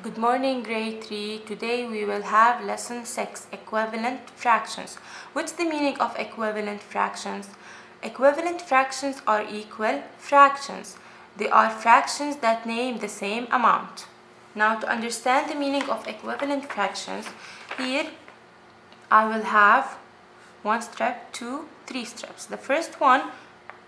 Good morning, grade 3. Today we will have lesson 6, equivalent fractions. What's the meaning of equivalent fractions? Equivalent fractions are equal fractions. They are fractions that name the same amount. Now, to understand the meaning of equivalent fractions, here I will have one strip, two, three strips. The first one,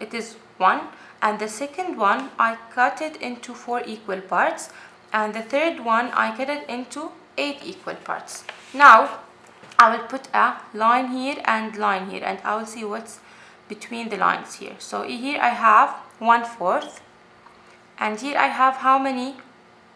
it is 1, and the second one I cut it into 4 equal parts, and the third one I cut it into 8 equal parts. Now I will put a line here and line here, and I will see what's between the lines here. So here I have 1/4, and here I have how many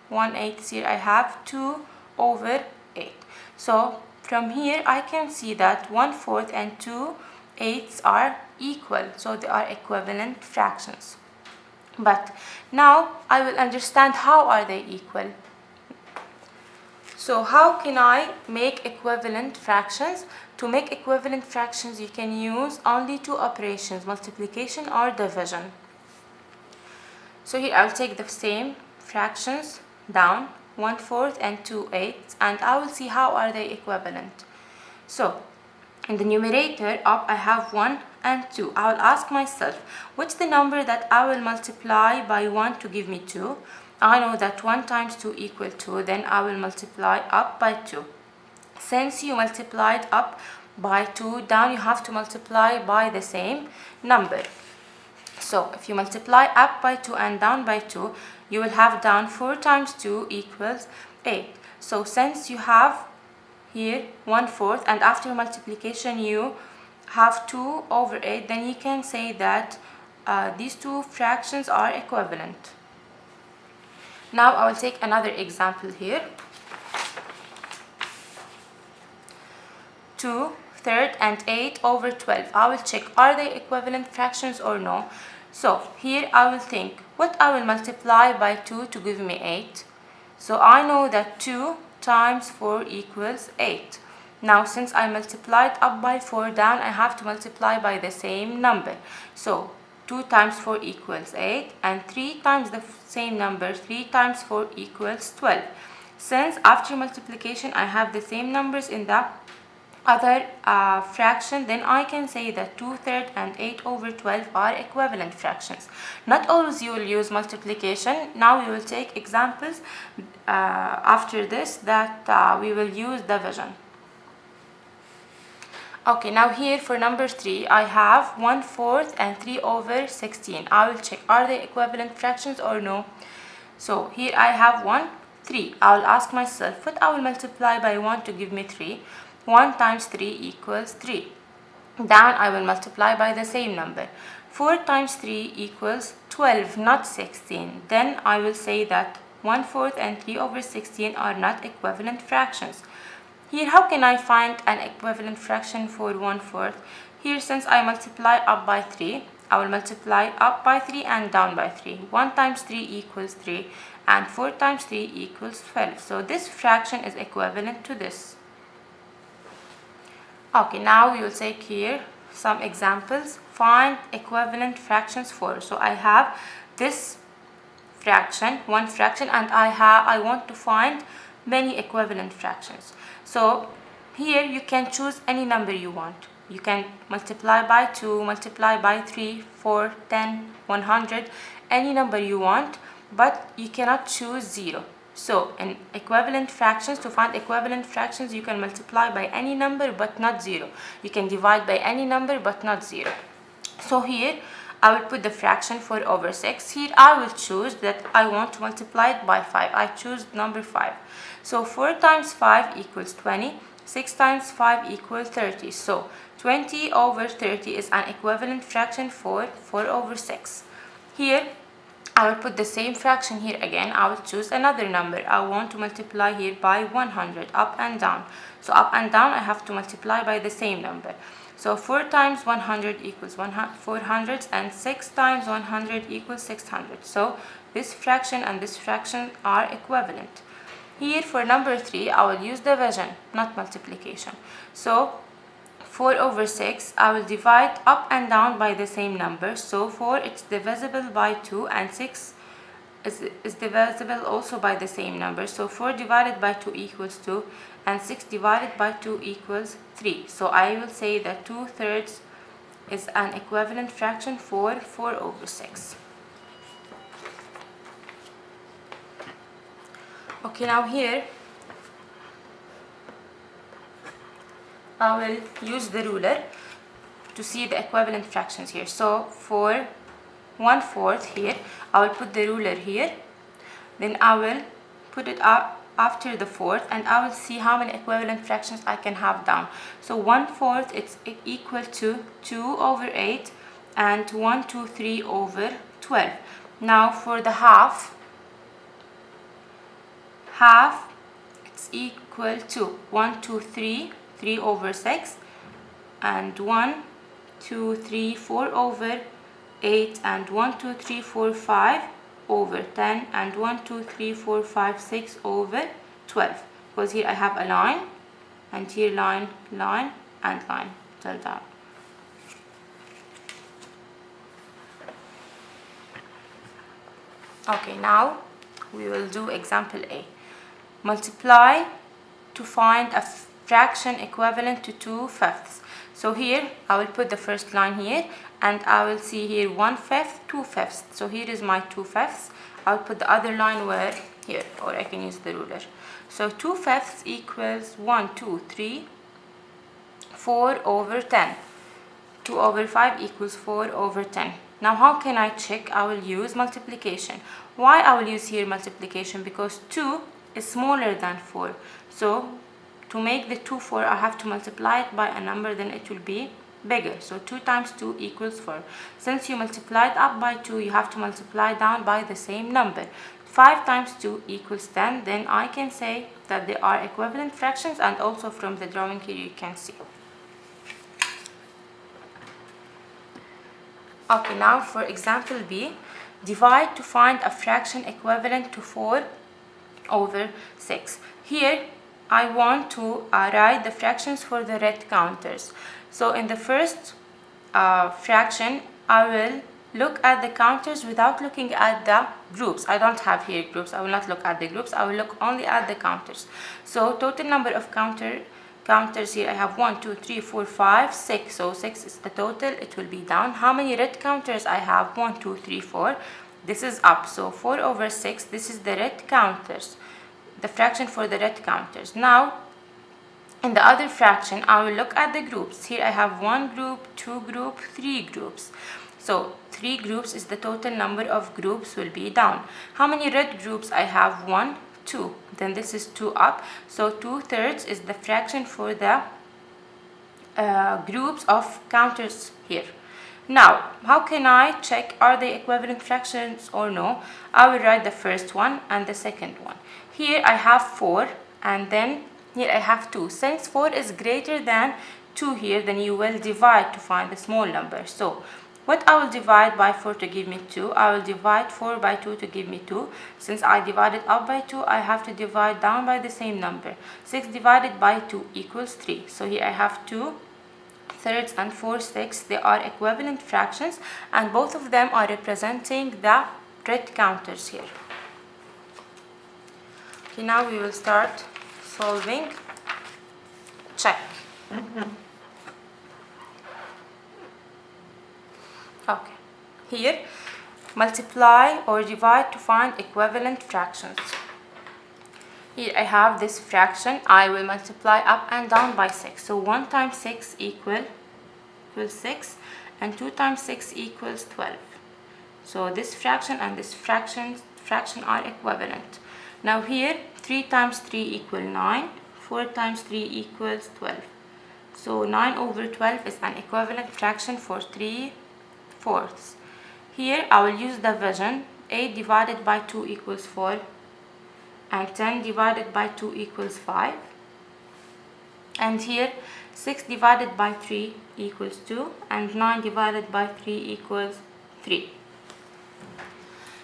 1/8? Here I have 2/8. So from here I can see that 1/4 and 2/8 are equal, so they are equivalent fractions. But now I will understand how are they equal. So how can I make equivalent fractions? To make equivalent fractions you can use only two operations, multiplication or division. So here I'll take the same fractions down, 1/4 and 2/8, and I will see how are they equivalent. So in the numerator up I have 1 and 2. I will ask myself, what's the number that I will multiply by 1 to give me 2? I know that 1 times 2 equal 2, then I will multiply up by 2. Since you multiplied up by 2, down you have to multiply by the same number. So if you multiply up by 2 and down by 2, you will have down 4 times 2 equals 8. So since you have here 1/4 and after multiplication you have 2/8, then you can say that these two fractions are equivalent. Now I will take another example here. 2/3 and 8/12. I will check are they equivalent fractions or no. So here I will think what I will multiply by 2 to give me 8. So I know that 2 times 4 equals 8. Now since I multiplied up by 4, down I have to multiply by the same number. So 2 times 4 equals 8, and 3 times the same number, 3 times 4 equals 12. Since after multiplication I have the same numbers in the other fraction, then I can say that 2/3 and 8/12 are equivalent fractions. Not always you will use multiplication. Now we will take examples after this that we will use division. Okay, now here for number 3 I have 1/4 and 3/16. I will check are they equivalent fractions or no. So here I have 1, 3. I will ask myself what I will multiply by 1 to give me 3. 1 times 3 equals 3. Down I will multiply by the same number. 4 times 3 equals 12, not 16. Then I will say that 1/4 and 3/16 are not equivalent fractions. Here how can I find an equivalent fraction for 1/4? Here since I multiply up by 3, I will multiply up by 3 and down by 3. 1 times 3 equals 3 and 4 times 3 equals 12. So this fraction is equivalent to this. Okay, now we will take here some examples. Find equivalent fractions for. So I have this fraction, one fraction, and I want to find many equivalent fractions. So here you can choose any number you want. You can multiply by 2, multiply by 3, 4, 10, 100, any number you want, but you cannot choose 0. So in equivalent fractions, to find equivalent fractions, you can multiply by any number but not 0. You can divide by any number but not 0. So here I will put the fraction 4/6. Here I will choose that I want to multiply it by 5. I choose number 5. So 4 times 5 equals 20. 6 times 5 equals 30. So 20/30 is an equivalent fraction for 4/6. Here I will put the same fraction here again. I will choose another number. I want to multiply here by 100, up and down. So up and down I have to multiply by the same number. So 4 times 100 equals 400, and 6 times 100 equals 600. So this fraction and this fraction are equivalent. Here for number 3 I will use division, not multiplication. So 4/6, I will divide up and down by the same number. So 4 it's divisible by 2 and 6 is divisible also by the same number. So 4 divided by 2 equals 2, and 6 divided by 2 equals 3. So I will say that 2/3 is an equivalent fraction for 4/6. Okay, now here I will use the ruler to see the equivalent fractions here. So for 1/4 here, I will put the ruler here, then I will put it up after the fourth, and I will see how many equivalent fractions I can have down. So 1/4 it's equal to 2/8 and 1/3/12. Now for the half it's equal to 1/3/3/6 and 1/2/3/4/8 and 1/2/3/4/5/10 and 1/2/3/4/5/6/12, because here I have a line and here line, line and line till down. Okay, now we will do example A. Multiply to find a fraction equivalent to 2/5. So here I will put the first line here, and I will see here 1/5, 2/5. So here is my 2/5. I'll put the other line where here, or I can use the ruler. So 2/5 equals 1, 2, 3, 4/10. 2/5 equals 4/10. Now how can I check? I will use multiplication. Why I will use here multiplication? Because 2 is smaller than 4. So to make the 2 4, I have to multiply it by a number, then it will be bigger. So 2 times 2 equals 4. Since you multiplied up by 2, you have to multiply down by the same number. 5 times 2 equals 10. Then I can say that they are equivalent fractions, and also from the drawing here you can see. Okay, now for example B, divide to find a fraction equivalent to 4/6. Here I want to write the fractions for the red counters. So in the first fraction, I will look at the counters without looking at the groups. I don't have here groups. I will not look at the groups. I will look only at the counters. So total number of counters here, I have 1, 2, 3, 4, 5, 6. So 6 is the total. It will be down. How many red counters I have? 1, 2, 3, 4. This is up. So 4/6. This is the red counters, the fraction for the red counters. Now in the other fraction, I will look at the groups. Here I have 1 group, 2 group, 3 groups. So 3 groups is the total number of groups will be down. How many red groups I have? 1, 2. Then this is 2 up. So 2/3 is the fraction for the groups of counters here. Now, how can I check are they equivalent fractions or no? I will write the first one and the second one. Here I have 4, and then here I have 2. Since 4 is greater than 2 here, then you will divide to find the small number. So what I will divide by 4 to give me 2, I will divide 4 by 2 to give me 2. Since I divided up by 2, I have to divide down by the same number. 6 divided by 2 equals 3. So here I have 2/3 and 4/6. They are equivalent fractions, and both of them are representing the red counters here. Okay, now we will start solving. Check. Okay, here multiply or divide to find equivalent fractions. Here I have this fraction. I will multiply up and down by 6. So 1 times 6 equals 6, and 2 times 6 equals 12. So this fraction and this fraction are equivalent. Now here 3 times 3 equals 9, 4 times 3 equals 12. So 9/12 is an equivalent fraction for 3/4. Here I will use division. 8 divided by 2 equals 4, and 10 divided by 2 equals 5. And here 6 divided by 3 equals 2, and 9 divided by 3 equals 3.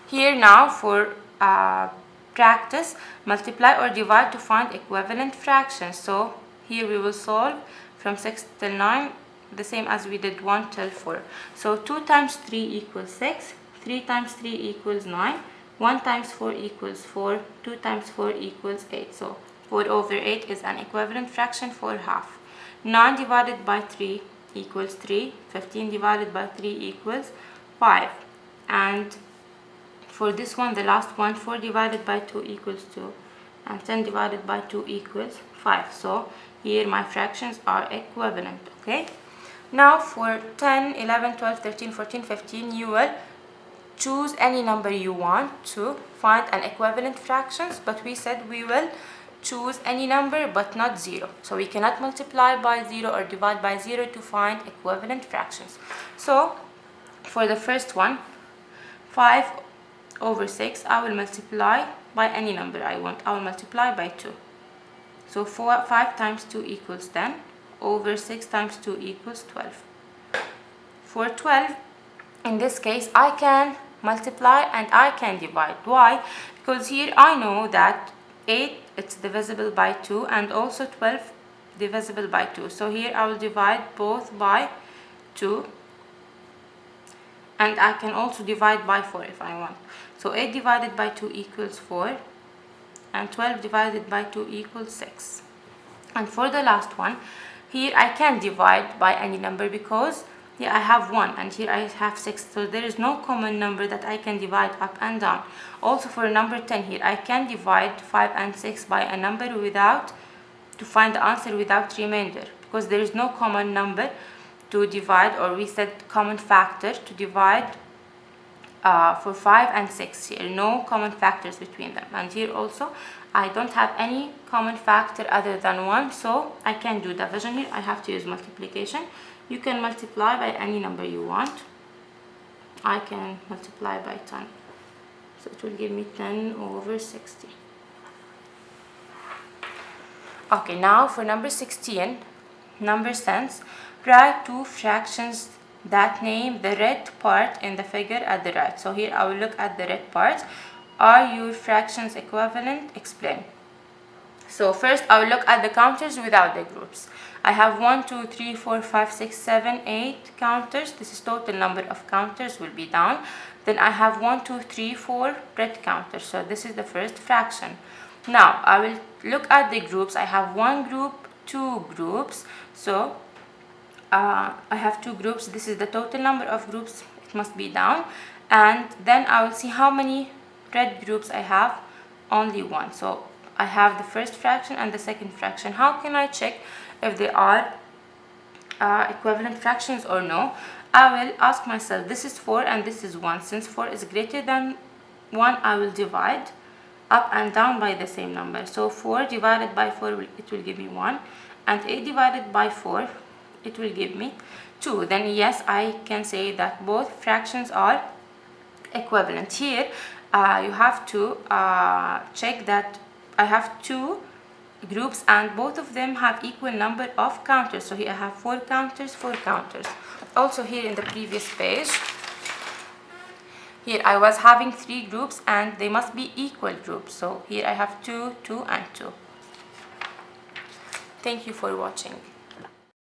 Here now for practice, multiply or divide to find equivalent fractions. So here we will solve from 6 till 9, the same as we did 1 till 4. So 2 times 3 equals 6, 3 times 3 equals 9, 1 times 4 equals 4, 2 times 4 equals 8. So 4 over 8 is an equivalent fraction for half. 9 divided by 3 equals 3, 15 divided by 3 equals 5. And for this one, the last one, 4 divided by 2 equals 2, and 10 divided by 2 equals 5. So here my fractions are equivalent, okay? Now for 10, 11, 12, 13, 14, 15, you will choose any number you want to find an equivalent fractions, but we said we will choose any number but not 0. So we cannot multiply by 0 or divide by 0 to find equivalent fractions. So for the first one, 5 over 6, I will multiply by any number I want. I will multiply by 2. So 5 times 2 equals 10, over 6 times 2 equals 12. For 12, in this case, I can multiply and I can divide. Why? Because here I know that 8, it's divisible by 2, and also 12 divisible by 2. So here I will divide both by 2, and I can also divide by 4 if I want. So 8 divided by 2 equals 4, and 12 divided by 2 equals 6. And for the last one, here I can divide by any number because here I have 1 and here I have 6. So there is no common number that I can divide up and down. Also for number 10 here, I can divide 5 and 6 by a number to find the answer without remainder, because there is no common number to divide, or we said common factor to divide for 5 and 6 here, no common factors between them. And here also I don't have any common factor other than 1, so I can do division here. I have to use multiplication. You can multiply by any number you want. I can multiply by 10, so it will give me 10 over 60. Okay, now for number 16, number sense, write two fractions that name the red part in the figure at the right. So here I will look at the red part. Are your fractions equivalent? Explain. So first I will look at the counters without the groups. I have 1, 2, 3, 4, 5, 6, 7, 8 counters. This is total number of counters will be down. Then I have 1, 2, 3, 4 red counters. So this is the first fraction. Now I will look at the groups. I have one group, two groups. So I have two groups. This is the total number of groups. It must be down. And then I will see how many red groups I have. Only one. So I have the first fraction and the second fraction. How can I check if they are equivalent fractions or no? I will ask myself, this is 4 and this is 1. Since 4 is greater than 1, I will divide up and down by the same number. So 4 divided by 4, it will give me 1. And 8 divided by 4, it will give me 2. Then yes, I can say that both fractions are equivalent. Here you have to check that I have two groups and both of them have equal number of counters. So here I have 4 counters, 4 counters. Also here in the previous page, here I was having 3 groups and they must be equal groups. So here I have 2, 2 and 2. Thank you for watching.